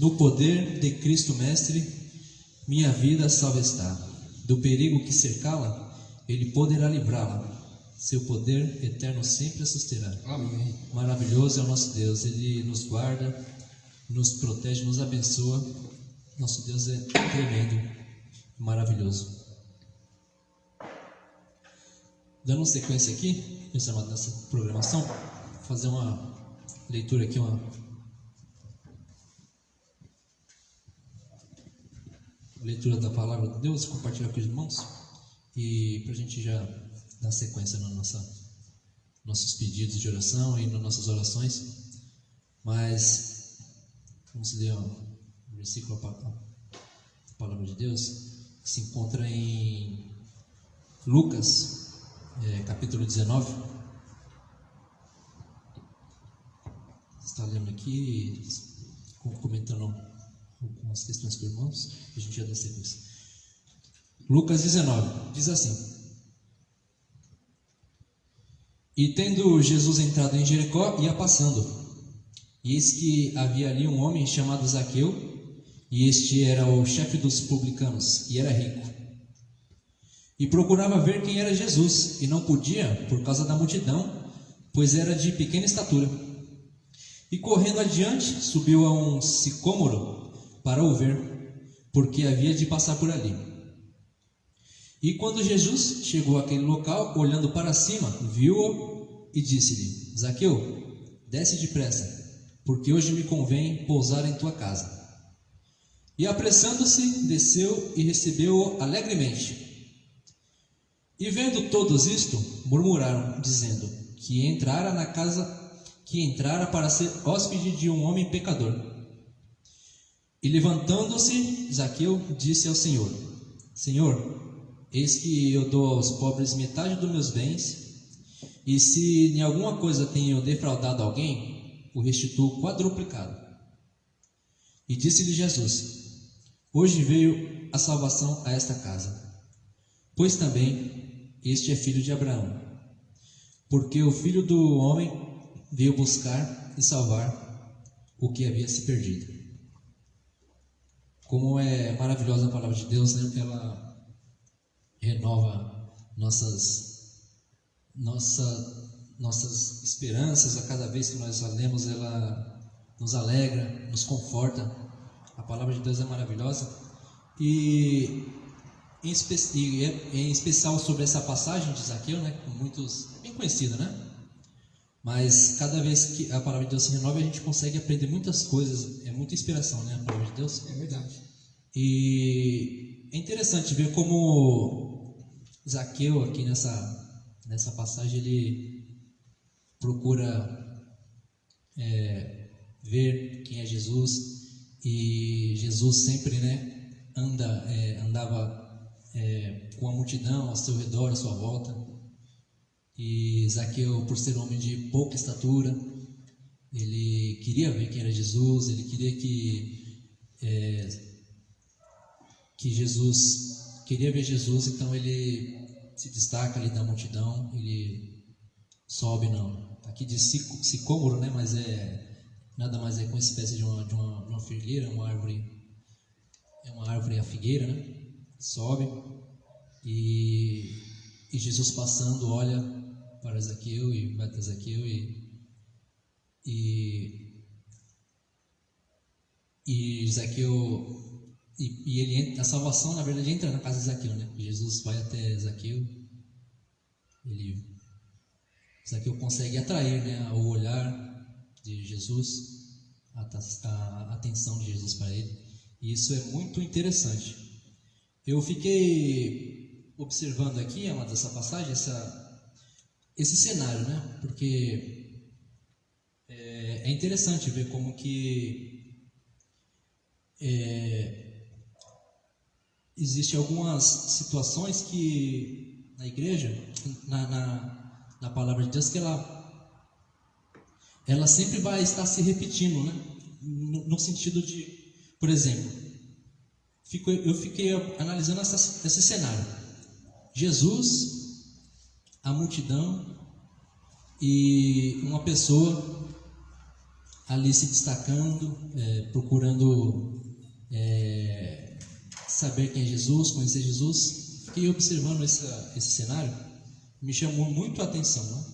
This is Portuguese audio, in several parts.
No poder de Cristo Mestre, minha vida salva está. Do perigo que cercá-la, Ele poderá livrá-la. Seu poder eterno sempre a susterá. Amém. Maravilhoso é o nosso Deus. Ele nos guarda, nos protege, nos abençoa. Nosso Deus é tremendo, maravilhoso. Dando sequência aqui, meus amados, nessa programação, vou fazer uma leitura aqui, uma leitura da palavra de Deus, compartilhar com os irmãos, e para a gente já dar sequência na nossos pedidos de oração e nas nossas orações. Mas vamos ler um versículo da palavra de Deus, que se encontra em Lucas, capítulo 19. Está lendo aqui, comentando algumas questões com os irmãos, e a gente já dá sequência. Lucas 19, diz assim: E tendo Jesus entrado em Jericó, ia passando, e eis que havia ali um homem chamado Zaqueu, e este era o chefe dos publicanos, e era rico. E procurava ver quem era Jesus, e não podia, por causa da multidão, pois era de pequena estatura. E correndo adiante, subiu a um sicômoro para o ver, porque havia de passar por ali. E quando Jesus chegou àquele local, olhando para cima, viu-o e disse-lhe: Zaqueu, desce depressa, porque hoje me convém pousar em tua casa. E apressando-se, desceu e recebeu-o alegremente. E vendo todos isto, murmuraram, dizendo que entrara para ser hóspede de um homem pecador. E levantando-se, Zaqueu disse ao Senhor: Senhor, eis que eu dou aos pobres metade dos meus bens, e se em alguma coisa tenho defraudado alguém, o restituo quadruplicado. E disse-lhe Jesus: Hoje veio a salvação a esta casa, pois também este é filho de Abraão, porque o Filho do Homem veio buscar e salvar o que havia se perdido. Como é maravilhosa a palavra de Deus, né? Ela renova nossas esperanças a cada vez que nós a lemos. Ela nos alegra, nos conforta. A palavra de Deus é maravilhosa. E em especial sobre essa passagem de Zaqueu, né? Bem conhecida, né? Mas cada vez que a palavra de Deus se renova, a gente consegue aprender muitas coisas. É muita inspiração, né? A palavra de Deus. É verdade. E é interessante ver como Zaqueu, aqui nessa passagem, ele procura ver quem é Jesus. E Jesus sempre, né, andava com a multidão ao seu redor, à sua volta. E Zaqueu, por ser homem de pouca estatura, ele queria ver quem era Jesus, ele queria queria ver Jesus, então ele se destaca ali da multidão, ele sobe, aqui de sicômoro, né, mas nada mais é com uma espécie de uma figueira, uma árvore a figueira, né, sobe, e Jesus passando olha para Zaqueu e vai até Zaqueu e Zaqueu e ele entra, a salvação na verdade entra na casa de Zaqueu, né? Jesus vai até Zaqueu, Zaqueu consegue atrair, né, o olhar de Jesus, a atenção de Jesus para ele, e isso é muito interessante. Eu fiquei observando aqui, amados, essa passagem, esse cenário, né? Porque é interessante ver como que existem algumas situações que na igreja, na palavra de Deus, que ela sempre vai estar se repetindo, né? No sentido de, por exemplo, eu fiquei analisando esse cenário: Jesus, a multidão e uma pessoa ali se destacando, procurando saber quem é Jesus, conhecer Jesus. Fiquei observando esse cenário, me chamou muito a atenção, né?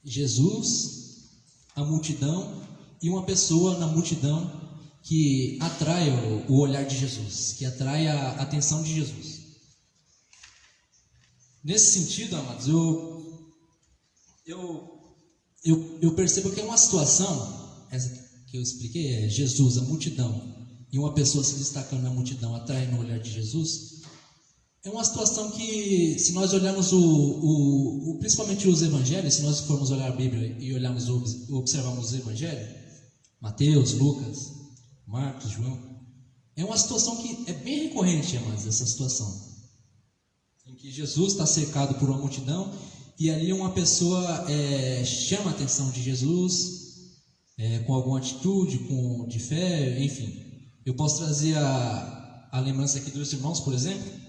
Jesus, a multidão e uma pessoa na multidão que atrai o olhar de Jesus, que atrai a atenção de Jesus. Nesse sentido, amados, eu percebo que é uma situação, essa que eu expliquei, Jesus, a multidão, e uma pessoa se destacando na multidão, atraindo o olhar de Jesus, é uma situação que, se nós olharmos principalmente os evangelhos, se nós formos olhar a Bíblia e observarmos os evangelhos, Mateus, Lucas, Marcos, João, é uma situação que é bem recorrente, amados, essa situação, em que Jesus está cercado por uma multidão, e ali uma pessoa chama a atenção de Jesus, com alguma atitude, de fé, enfim. Eu posso trazer a lembrança aqui dos irmãos, por exemplo,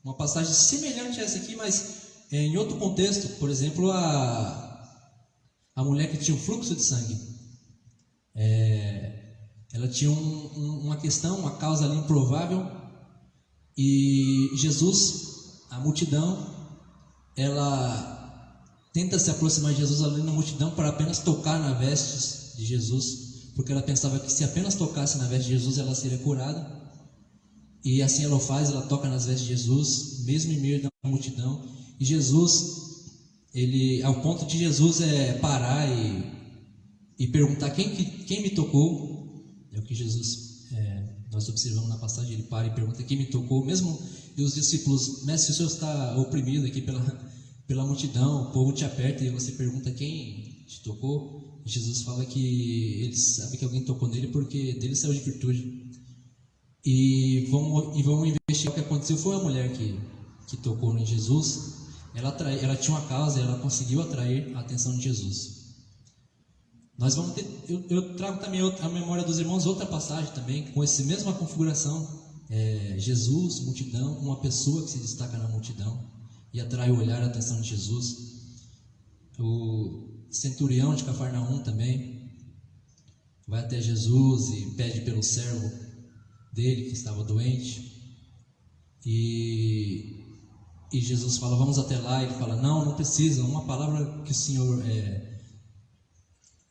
uma passagem semelhante a essa aqui, mas em outro contexto. Por exemplo, a mulher que tinha um fluxo de sangue. Ela tinha uma questão, uma causa ali improvável, e Jesus, a multidão, ela tenta se aproximar de Jesus ali na multidão para apenas tocar nas vestes de Jesus, porque ela pensava que se apenas tocasse na veste de Jesus ela seria curada. E assim ela o faz, ela toca nas vestes de Jesus, mesmo em meio da multidão. E Jesus, ao ponto de Jesus parar e perguntar quem me tocou. É o que Jesus, nós observamos na passagem, ele para e pergunta quem me tocou. Mesmo e os discípulos, mestre, o senhor está oprimido aqui pela multidão, o povo te aperta e você pergunta quem te tocou. E Jesus fala que ele sabe que alguém tocou nele porque dele saiu de virtude. E vamos investigar o que aconteceu. Foi a mulher que tocou em Jesus. Ela tinha uma causa, ela conseguiu atrair a atenção de Jesus. Nós vamos ter, eu trago também a memória dos irmãos outra passagem também com essa mesma configuração. Jesus, multidão, uma pessoa que se destaca na multidão e atrai o olhar, a atenção de Jesus. O centurião de Cafarnaum também vai até Jesus e pede pelo servo dele que estava doente, e Jesus fala, vamos até lá. Ele fala, não precisa, uma palavra que o Senhor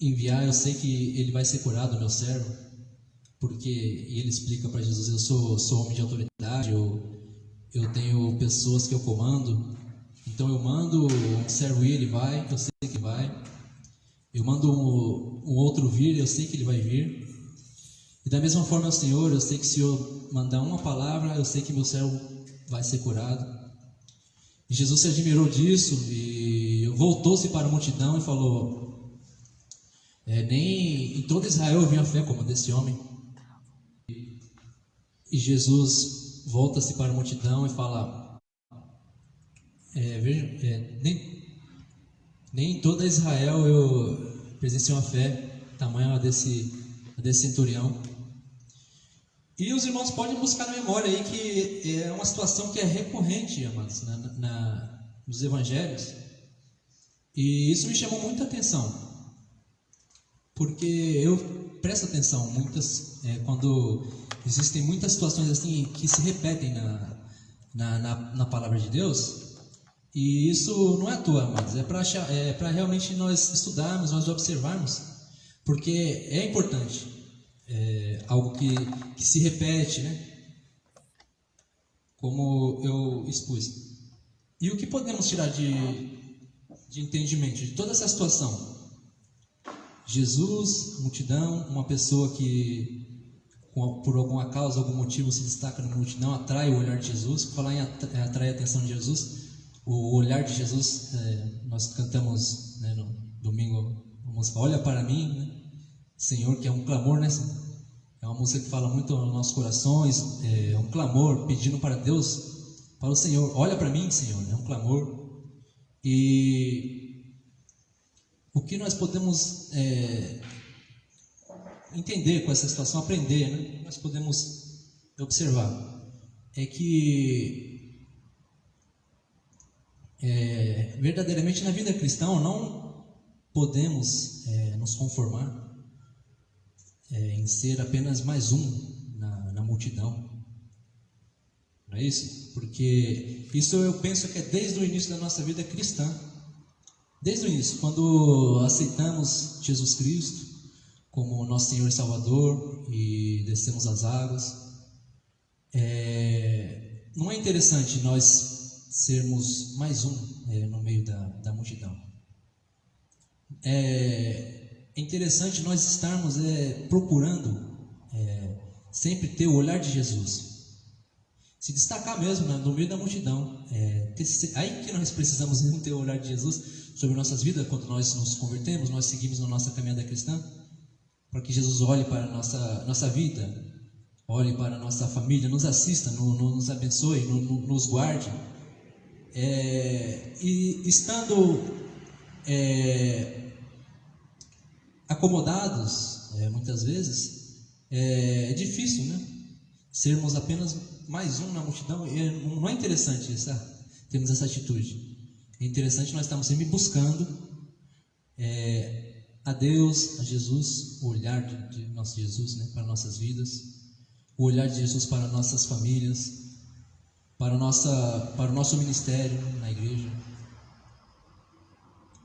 enviar, eu sei que ele vai ser curado, meu servo, porque ele explica para Jesus, eu sou homem de autoridade, eu tenho pessoas que eu comando, então eu mando um servo ir, ele vai, eu sei que vai, eu mando um outro vir, eu sei que ele vai vir. E da mesma forma, Senhor, eu sei que se eu mandar uma palavra, eu sei que meu servo vai ser curado. E Jesus se admirou disso e voltou-se para a multidão e falou, nem em todo Israel eu vi a fé como a desse homem. E Jesus volta-se para a multidão e fala, nem em toda Israel eu presenciei uma fé tamanha a desse centurião. E os irmãos podem buscar na memória aí que é uma situação que é recorrente, amados, nos evangelhos. E isso me chamou muita atenção, porque eu presto atenção quando existem muitas situações assim que se repetem na palavra de Deus. E isso não é à toa, amados, é para realmente nós estudarmos, nós observarmos, porque é importante. Algo que se repete, né? Como eu expus. E o que podemos tirar de entendimento de toda essa situação? Jesus, multidão, uma pessoa que por alguma causa, algum motivo se destaca na multidão, atrai o olhar de Jesus. Falar em atrair a atenção de Jesus, o olhar de Jesus, nós cantamos, né, no domingo a música Olha para mim, né? Senhor, que é um clamor, né? É uma música que fala muito aos nossos corações, é um clamor pedindo para Deus, para o Senhor, olha para mim, Senhor, é um clamor. E o que nós podemos entender com essa situação, aprender, né? Nós podemos observar, é que verdadeiramente na vida cristã não podemos nos conformar em ser apenas mais um na multidão. Não é isso? Porque isso eu penso que é desde o início da nossa vida cristã. Desde o início, quando aceitamos Jesus Cristo como nosso Senhor e Salvador e descemos as águas, não é interessante nós sermos mais um no meio da multidão. É interessante nós estarmos procurando sempre ter o olhar de Jesus, se destacar mesmo no meio da multidão. Aí que nós precisamos mesmo ter o olhar de Jesus sobre nossas vidas, quando nós nos convertemos, nós seguimos na nossa caminhada cristã, para que Jesus olhe para a nossa vida, olhe para a nossa família, nos assista, nos abençoe, nos guarde. E estando acomodados, muitas vezes, é difícil, né? Sermos apenas mais um na multidão. Não é interessante termos essa atitude. É interessante nós estarmos sempre buscando a Deus, a Jesus, o olhar de nosso Jesus, né, para nossas vidas, o olhar de Jesus para nossas famílias, para o nosso ministério na igreja,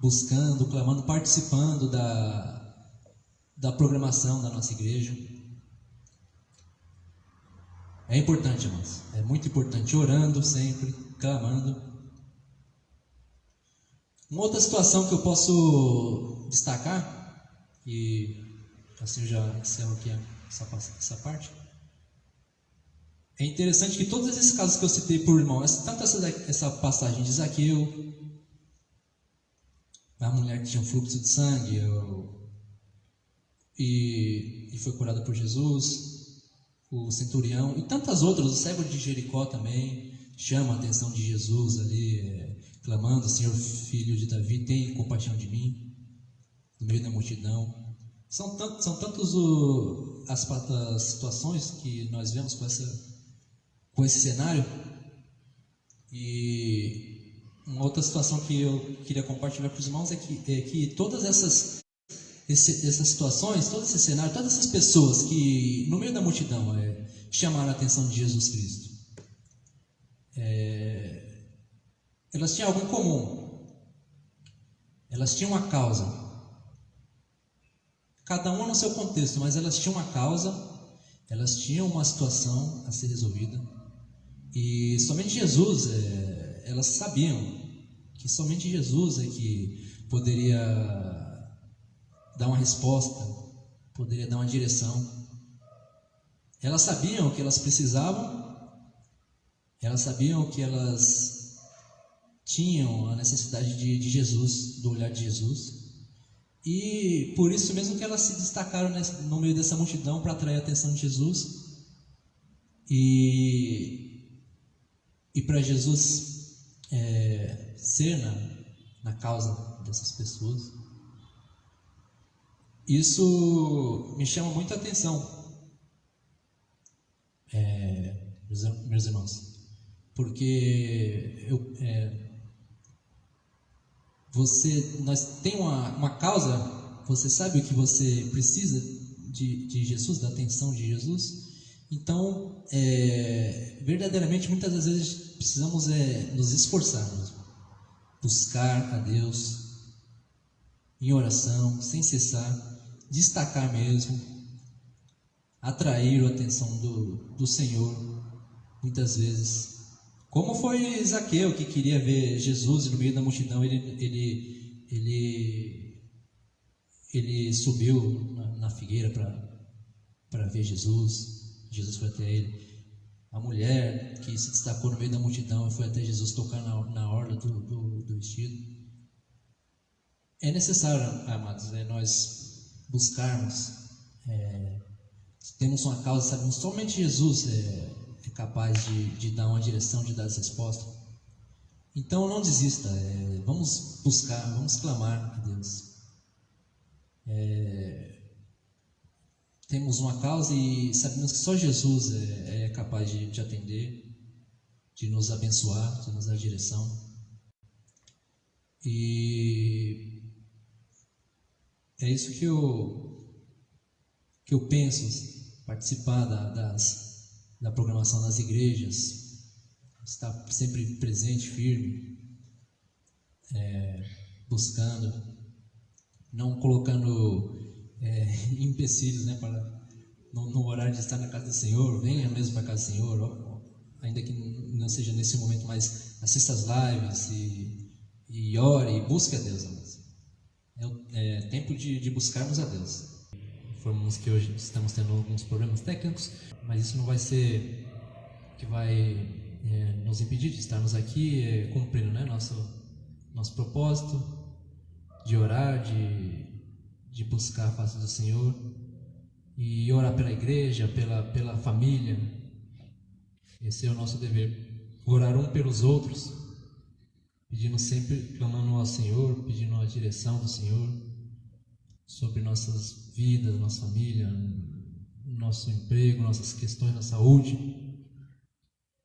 buscando, clamando, participando da programação da nossa igreja. É importante, irmãos, é muito importante, orando sempre, clamando. Uma outra situação que eu posso destacar, e assim eu já encerro aqui essa parte, é interessante que todos esses casos que eu citei por irmão, tanto essa passagem de Zaqueu, a mulher que tinha um fluxo de sangue e foi curada por Jesus, o centurião e tantas outras, o cego de Jericó também chama a atenção de Jesus ali, clamando: Senhor, filho de Davi, tem compaixão de mim, no meio da multidão. São tantas as situações que nós vemos com esse cenário. E uma outra situação que eu queria compartilhar com os irmãos é que todas essas situações, todo esse cenário, todas essas pessoas que no meio da multidão chamaram a atenção de Jesus Cristo, elas tinham algo em comum. Elas tinham uma causa, cada uma no seu contexto, mas elas tinham uma causa, elas tinham uma situação a ser resolvida, e somente Jesus, elas sabiam que somente Jesus é que poderia dar uma resposta, poderia dar uma direção. Elas sabiam o que elas precisavam, elas sabiam que elas tinham a necessidade de Jesus, do olhar de Jesus, e por isso mesmo que elas se destacaram no meio dessa multidão para atrair a atenção de Jesus e para Jesus ser na causa dessas pessoas. Isso me chama muita atenção, meus irmãos, porque nós tem uma causa, você sabe o que você precisa de Jesus, da atenção de Jesus. Então, verdadeiramente, muitas das vezes precisamos nos esforçar mesmo, buscar a Deus em oração, sem cessar, destacar mesmo, atrair a atenção do Senhor, muitas vezes. Como foi Zaqueu, que queria ver Jesus, e no meio da multidão ele subiu na figueira para ver Jesus. Jesus foi até ele. A mulher que se destacou no meio da multidão e foi até Jesus tocar na orla do vestido. É necessário, amados, nós buscarmos, temos uma causa, sabemos somente Jesus é capaz de dar uma direção, de dar as respostas. Então não desista, vamos buscar, vamos clamar a Deus. Temos uma causa e sabemos que só Jesus é capaz de atender, de nos abençoar, de nos dar direção. E é isso que eu que eu penso, participar da programação das igrejas, estar sempre presente, firme, buscando, não colocando empecilhos, né, para no horário de estar na casa do Senhor. Venha mesmo para a casa do Senhor, ainda que não seja nesse momento, mas assista as lives e ore e busque a Deus. É tempo de buscarmos a Deus. Informamos que hoje estamos tendo alguns problemas técnicos, mas isso não vai ser que vai nos impedir de estarmos aqui cumprindo, né, nosso propósito de orar, de buscar a face do Senhor e orar pela igreja, pela família. Esse é o nosso dever, orar um pelos outros, pedindo sempre, clamando ao Senhor, pedindo a direção do Senhor sobre nossas vidas, nossa família, nosso emprego, nossas questões na saúde.